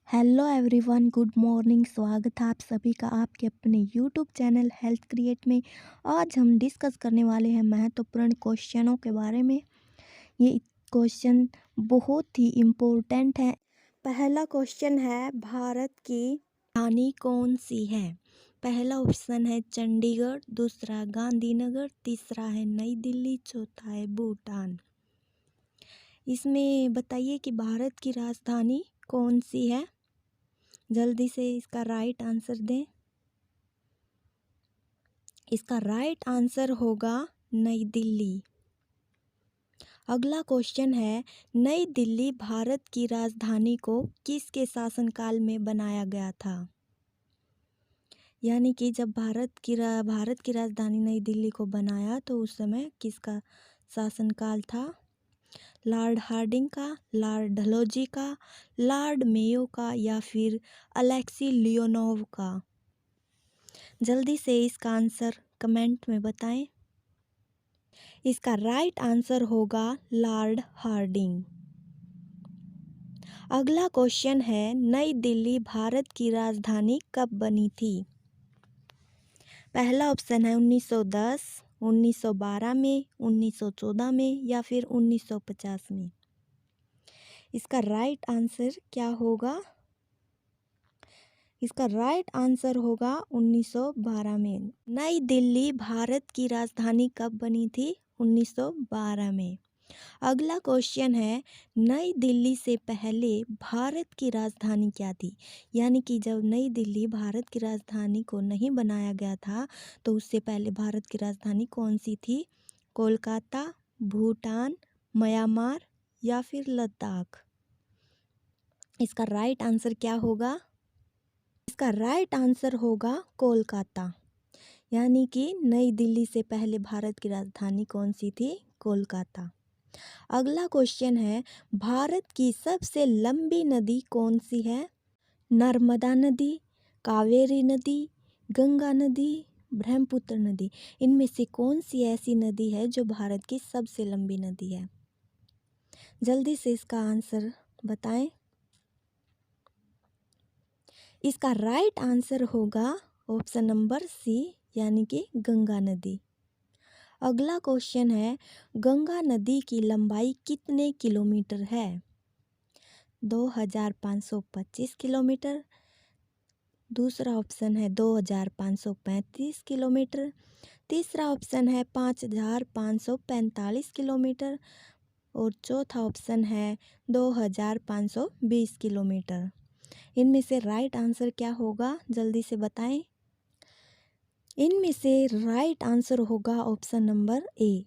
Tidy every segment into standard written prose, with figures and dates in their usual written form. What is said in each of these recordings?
Hello everyone, good morning. स्वागत है आप सभी का आपके अपने यूट्यूब चैनल हेल्थ क्रिएट में। आज हम डिस्कस करने वाले हैं महत्वपूर्ण क्वेश्चनों के बारे में। ये क्वेश्चन बहुत ही इम्पोर्टेंट है। पहला क्वेश्चन है, भारत की राजधानी कौन सी है? पहला ऑप्शन है चंडीगढ़, दूसरा गांधीनगर, तीसरा है नई दिल्ली, चौथा है भूटान। इसमें बताइए कि भारत की राजधानी कौन सी है। जल्दी से इसका राइट आंसर दें। इसका राइट आंसर होगा नई दिल्ली। अगला क्वेश्चन है, नई दिल्ली भारत की राजधानी को किसके शासनकाल में बनाया गया था? यानी कि जब भारत की राजधानी नई दिल्ली को बनाया तो उस समय किसका शासनकाल था? लॉर्ड हार्डिंग का, लॉर्ड डलहौजी का, लॉर्ड मेयो का या फिर अलेक्सी लियोनोव का? जल्दी से इसका आंसर कमेंट में बताएं। इसका राइट आंसर होगा लॉर्ड हार्डिंग। अगला क्वेश्चन है, नई दिल्ली भारत की राजधानी कब बनी थी? पहला ऑप्शन है 1910, 1912 में, 1914 में या फिर 1950 में। इसका राइट आंसर क्या होगा? इसका राइट आंसर होगा 1912 में। नई दिल्ली भारत की राजधानी कब बनी थी? 1912 में। अगला क्वेश्चन है, नई दिल्ली से पहले भारत की राजधानी क्या थी? यानी कि जब नई दिल्ली भारत की राजधानी को नहीं बनाया गया था तो उससे पहले भारत की राजधानी कौन सी थी? कोलकाता, भूटान, म्यांमार या फिर लद्दाख? इसका राइट आंसर क्या होगा? इसका राइट आंसर होगा कोलकाता। यानी कि नई दिल्ली से पहले भारत की राजधानी कौन सी थी? कोलकाता। अगला क्वेश्चन है, भारत की सबसे लंबी नदी कौन सी है? नर्मदा नदी, कावेरी नदी, गंगा नदी, ब्रह्मपुत्र नदी। इनमें से कौन सी ऐसी नदी है जो भारत की सबसे लंबी नदी है? जल्दी से इसका आंसर बताएं। इसका राइट आंसर होगा ऑप्शन नंबर सी, यानी कि गंगा नदी। अगला क्वेश्चन है, गंगा नदी की लंबाई कितने किलोमीटर है? 2525 किलोमीटर, दूसरा ऑप्शन है 2535 किलोमीटर, तीसरा ऑप्शन है 5545 किलोमीटर और चौथा ऑप्शन है 2520 किलोमीटर। इनमें से राइट आंसर क्या होगा? जल्दी से बताएं। इनमें से राइट आंसर होगा ऑप्शन नंबर ए,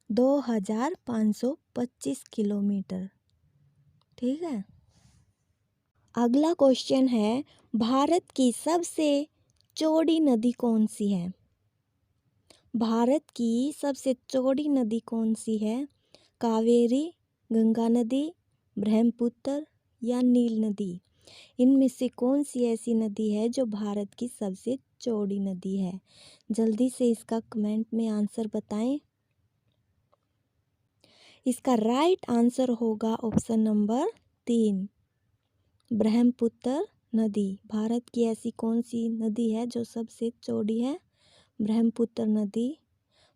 2525 किलोमीटर। ठीक है। अगला क्वेश्चन है, भारत की सबसे चौड़ी नदी कौन सी है? भारत की सबसे चौड़ी नदी कौन सी है? कावेरी, गंगा नदी, ब्रह्मपुत्र या नील नदी? इनमें से कौन सी ऐसी नदी है जो भारत की सबसे चौड़ी नदी है? जल्दी से इसका कमेंट में आंसर बताएं। इसका राइट आंसर होगा ऑप्शन नंबर 3, ब्रह्मपुत्र नदी। भारत की ऐसी कौन सी नदी है जो सबसे चौड़ी है? ब्रह्मपुत्र नदी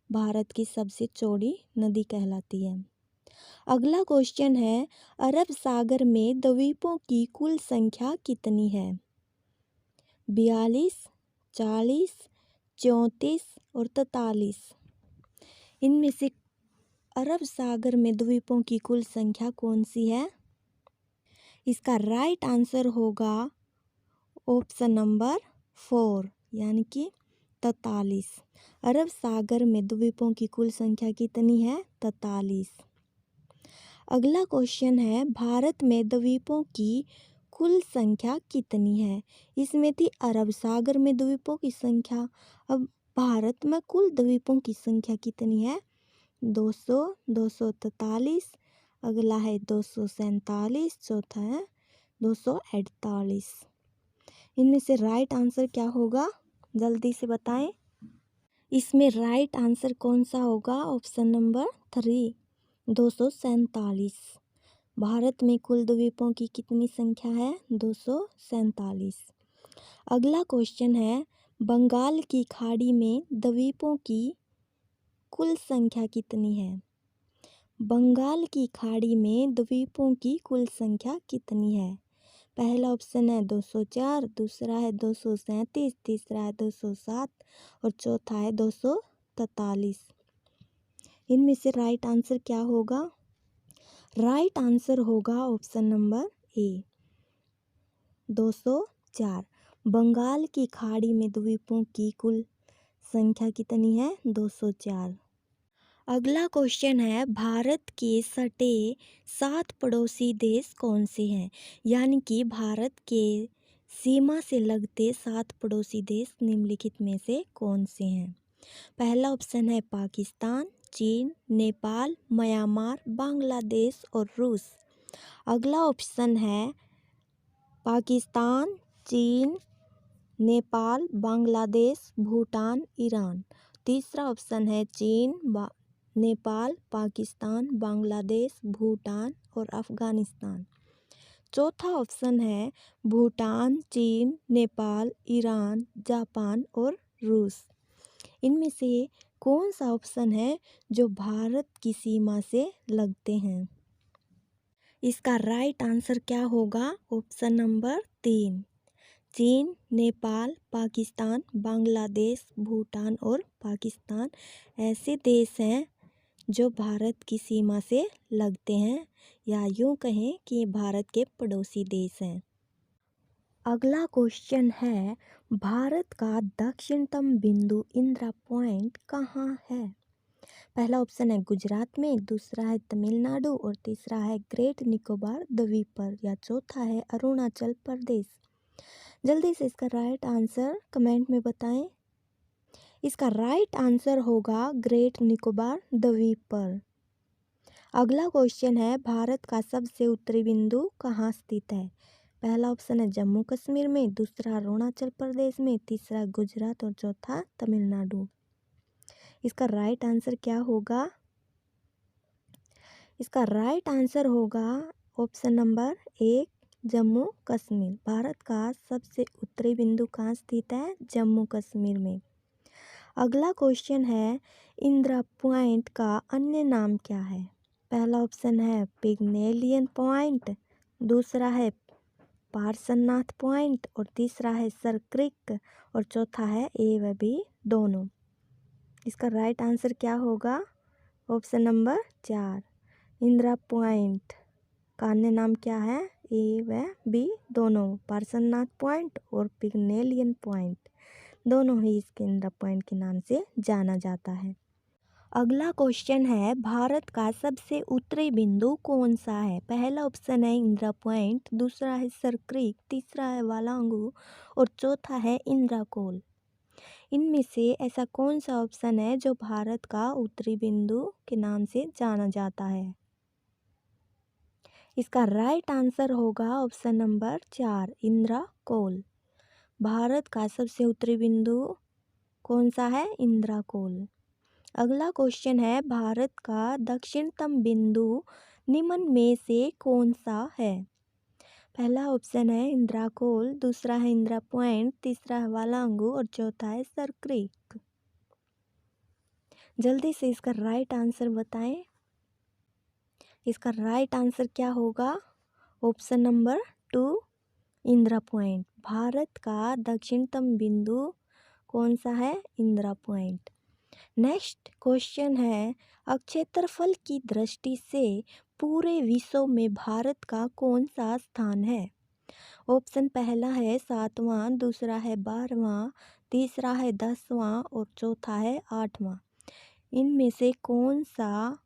भारत की सबसे चौड़ी नदी कहलाती है। अगला क्वेश्चन है, अरब सागर में द्वीपों की कुल संख्या कितनी है? 42, 40, 34 और 43। इनमें से अरब सागर में द्वीपों की कुल संख्या कौन सी है? इसका राइट आंसर होगा ऑप्शन नंबर 4, यानी कि 43। अरब सागर में द्वीपों की कुल संख्या कितनी है? 43। अगला क्वेश्चन है, भारत में द्वीपों की कुल संख्या कितनी है? इसमें थी अरब सागर में द्वीपों की संख्या। अब भारत में कुल द्वीपों की संख्या कितनी है? 200, 243, अगला है 247, चौथा है 248। इनमें से राइट आंसर क्या होगा? जल्दी से बताएं। इसमें राइट आंसर कौन सा होगा? Option number 3, 247। भारत में कुल द्वीपों की कितनी संख्या है? 247। अगला क्वेश्चन है, बंगाल की खाड़ी में द्वीपों की कुल संख्या कितनी है? बंगाल की खाड़ी में द्वीपों की कुल संख्या कितनी है? पहला ऑप्शन है 204, दूसरा है 237, तीसरा है 207 और चौथा है 243। इनमें से राइट आंसर क्या होगा? राइट आंसर होगा ऑप्शन नंबर ए, 204। बंगाल की खाड़ी में द्वीपों की कुल संख्या कितनी है? 204। अगला क्वेश्चन है, भारत के सटे 7 पड़ोसी देश कौन से हैं? यानी कि भारत के सीमा से लगते 7 पड़ोसी देश निम्नलिखित में से कौन से हैं? पहला ऑप्शन है पाकिस्तान, चीन, नेपाल, म्यांमार, बांग्लादेश और रूस। अगला ऑप्शन है पाकिस्तान, चीन, नेपाल, बांग्लादेश, भूटान, ईरान। तीसरा ऑप्शन है चीन, नेपाल, पाकिस्तान, बांग्लादेश, भूटान और अफगानिस्तान। चौथा ऑप्शन है भूटान, चीन, नेपाल, ईरान, जापान और रूस। इनमें से कौन सा ऑप्शन है जो भारत की सीमा से लगते हैं? इसका राइट आंसर क्या होगा? ऑप्शन नंबर 3, चीन, नेपाल, पाकिस्तान, बांग्लादेश, भूटान और पाकिस्तान ऐसे देश हैं जो भारत की सीमा से लगते हैं, या यूँ कहें कि भारत के पड़ोसी देश हैं। अगला क्वेश्चन है, भारत का दक्षिणतम बिंदु इंदिरा पॉइंट कहाँ है? पहला ऑप्शन है गुजरात में, दूसरा है तमिलनाडु और तीसरा है ग्रेट निकोबार द्वीप पर, या चौथा है अरुणाचल प्रदेश। जल्दी से इसका राइट आंसर कमेंट में बताएं। इसका राइट आंसर होगा ग्रेट निकोबार द्वीप पर। अगला क्वेश्चन है, भारत का सबसे उत्तरी बिंदु कहाँ स्थित है? पहला ऑप्शन है जम्मू कश्मीर में, दूसरा अरुणाचल प्रदेश में, तीसरा गुजरात और चौथा तमिलनाडु। इसका राइट आंसर क्या होगा? इसका राइट आंसर होगा ऑप्शन नंबर 1, जम्मू कश्मीर। भारत का सबसे उत्तरी बिंदु कहाँ स्थित है? जम्मू कश्मीर में। अगला क्वेश्चन है, इंदिरा पॉइंट का अन्य नाम क्या है? पहला ऑप्शन है पिग्मेलियन पॉइंट, दूसरा है पार्सनाथ पॉइंट और तीसरा है सरक्रिक और चौथा है ए व बी दोनों। इसका राइट आंसर क्या होगा? ऑप्शन नंबर 4, इंदिरा पॉइंट का अन्य नाम क्या है? ए व बी दोनों, पार्सनाथ पॉइंट और पिग्मेलियन पॉइंट दोनों ही इसके इंदिरा पॉइंट के नाम से जाना जाता है। अगला क्वेश्चन है, भारत का सबसे उत्तरी बिंदु कौन सा है? पहला ऑप्शन है इंदिरा पॉइंट, दूसरा है सरक्रिक, तीसरा है वालांगू और चौथा है इंदिरा कोल। इनमें से ऐसा कौन सा ऑप्शन है जो भारत का उत्तरी बिंदु के नाम से जाना जाता है? इसका राइट आंसर होगा ऑप्शन नंबर 4, इंदिरा कोल। भारत का सबसे उत्तरी बिंदु कौन सा है? इंदिरा कोल। अगला क्वेश्चन है, भारत का दक्षिणतम बिंदु निम्न में से कौन सा है? पहला ऑप्शन है इंदिरा कोल, दूसरा है इंदिरा पॉइंट, तीसरा है वालांगू और चौथा है सरक्रिक। जल्दी से इसका राइट आंसर बताएं। इसका राइट आंसर क्या होगा? Option number 2, Indira point. Bharat का दक्षिणतम बिंदु कौन सा है? इंदिरा पॉइंट। नेक्स्ट क्वेश्चन है, क्षेत्रफल की दृष्टि से पूरे विश्व में भारत का कौन सा स्थान है? ऑप्शन पहला है 7वां, दूसरा है 12वां, तीसरा है 10वां और चौथा है 8वां। इनमें से कौन सा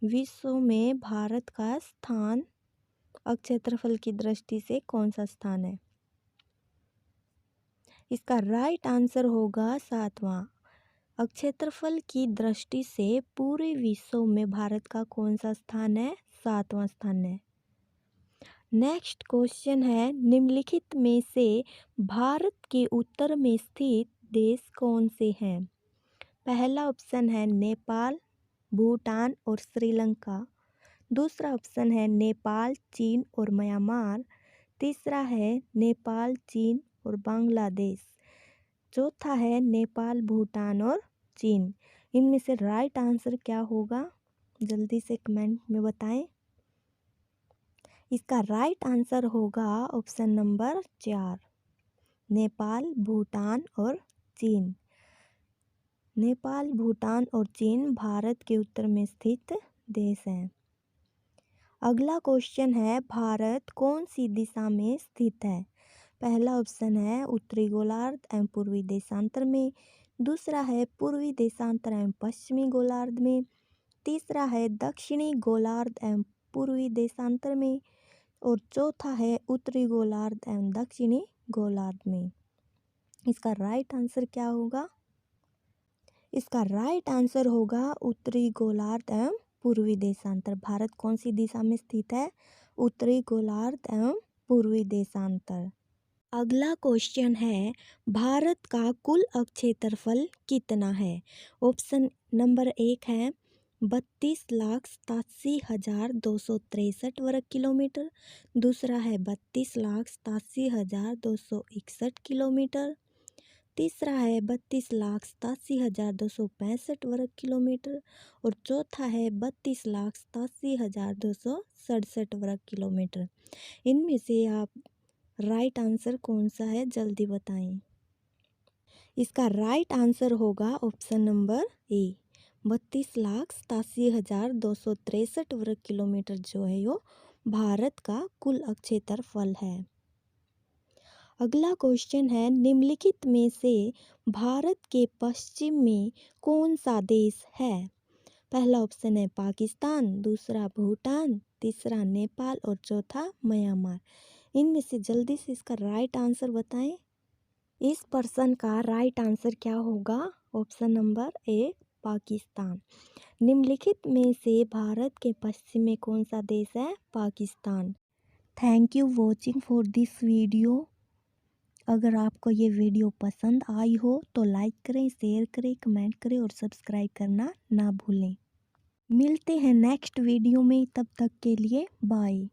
विश्व में भारत का स्थान क्षेत्रफल की दृष्टि से कौन सा स्थान है? इसका राइट आंसर होगा 7वां। क्षेत्रफल की दृष्टि से पूरे विश्व में भारत का कौन सा स्थान है? 7वां स्थान है। नेक्स्ट क्वेश्चन है, निम्नलिखित में से भारत के उत्तर में स्थित देश कौन से हैं? पहला ऑप्शन है नेपाल, भूटान और श्रीलंका, दूसरा ऑप्शन है नेपाल, चीन और म्यांमार। तीसरा है नेपाल, चीन और बांग्लादेश। चौथा है नेपाल, भूटान और चीन। इनमें से राइट आंसर क्या होगा, जल्दी से कमेंट में बताएं। इसका राइट आंसर होगा ऑप्शन नंबर 4, नेपाल, भूटान और चीन। नेपाल, भूटान और चीन भारत के उत्तर में स्थित देश हैं। अगला क्वेश्चन है, भारत कौन सी दिशा में स्थित है? पहला ऑप्शन है उत्तरी गोलार्ध एवं पूर्वी देशांतर में। दूसरा है पूर्वी देशांतर एवं पश्चिमी गोलार्ध में। तीसरा है दक्षिणी गोलार्ध एवं पूर्वी देशांतर में। और चौथा है उत्तरी गोलार्ध एवं दक्षिणी गोलार्ध में। इसका राइट आंसर क्या होगा? इसका राइट आंसर होगा उत्तरी गोलार्ध एवं पूर्वी देशांतर। भारत कौन सी दिशा में स्थित है? उत्तरी गोलार्ध एवं पूर्वी देशांतर। अगला क्वेश्चन है, भारत का कुल क्षेत्रफल कितना है? ऑप्शन नंबर 1 है 32,87,263 वर्ग किलोमीटर। दूसरा है 32,87,261 किलोमीटर। तीसरा है 32,87,265 वर्ग किलोमीटर। और चौथा है 32,87,267 वर्ग किलोमीटर। इनमें से आप राइट आंसर कौन सा है, जल्दी बताएं। इसका राइट आंसर होगा ऑप्शन नंबर ए, 32,87,263 वर्ग किलोमीटर जो है वो भारत का कुल क्षेत्रफल है। अगला क्वेश्चन है, निम्नलिखित में से भारत के पश्चिम में कौन सा देश है? पहला ऑप्शन है पाकिस्तान, दूसरा भूटान, तीसरा नेपाल और चौथा म्यांमार। इनमें से जल्दी से इसका राइट आंसर बताएं। इस प्रश्न का राइट आंसर क्या होगा? Option number A, Pakistan. निम्नलिखित में से भारत के पश्चिम में कौन सा देश है? Pakistan. Thank you watching for this video. अगर आपको ये वीडियो पसंद आई हो तो लाइक करें, शेयर करें, कमेंट करें और सब्सक्राइब करना ना भूलें। मिलते हैं नेक्स्ट वीडियो में, तब तक के लिए बाय।